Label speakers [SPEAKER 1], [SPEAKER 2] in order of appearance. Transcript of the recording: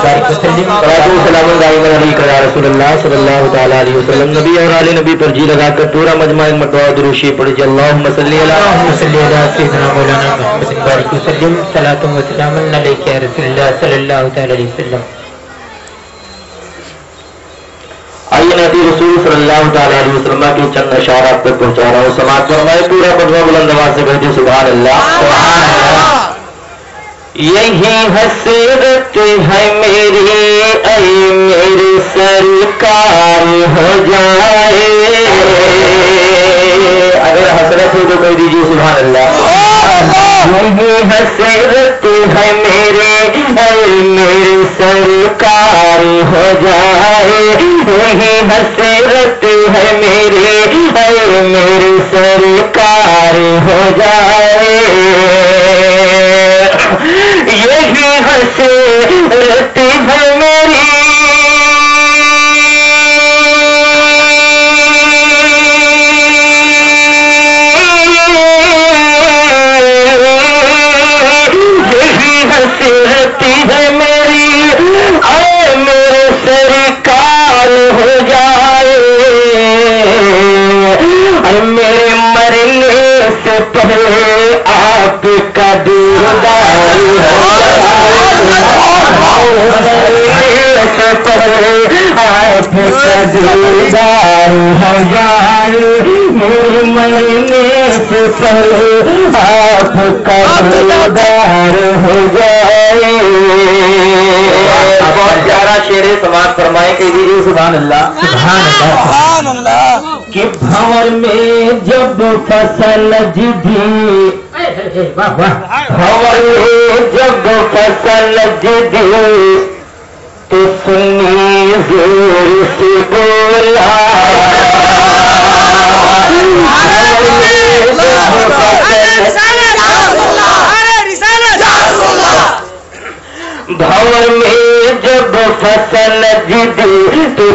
[SPEAKER 1] बारिक वसल्लम सलाम अलैका या रसूल अल्लाह सल्लल्लाहु तआला अलैहि वसल्लम। नबी और आले नबी पर जी लगाकर पूरा मजमा एक मरतबा दुरूद शरीफ पढ़िए। अल्लाहुम्मा सल्ली अला सय्यिदिना मौलाना मुहम्मद बारिक वसल्लम सलातु व सलामुन अलैका या रसूल अल्लाह सल्लल्लाहु तआला अलैहि वसल्लम। आइए नबी रसूल सल्लल्लाहु तआला अलैहि वसल्लम के चंद अशार आप तक पहुंचा रहा हूँ। समाअत फरमाए पूरा मजमा बुलंद आवाज से कहते सुभान अल्लाह सुभान अल्लाह। यही हसरत है मेरी ऐ मेरी सरकार हो जाए। अगर हसरत हो तो कह दीजिए सुभान अल्लाह। यही हसरत है मेरे ऐ मेरी सरकार हो जाए। यही हसरत है मेरे ऐ मेरी सरकार हो जाए। यही हसरत है मेरी यही हसरत है मेरी आए मेरे सरकार हो जाए। और मेरे मरने से पहले आपका दीदार आपका दीदार हो जाए। मेरे मरने से पहले आपका दीदार हो जाए। बहुत प्यारा शेर समाज फरमाए के दीजिए सुभान अल्लाह सुभान अल्लाह। कि भंवर में जब फसल जिधी भंवर में जब फसल जिधी तो सुनी जोर से बोला। भंवर में जब फसल जिधी तो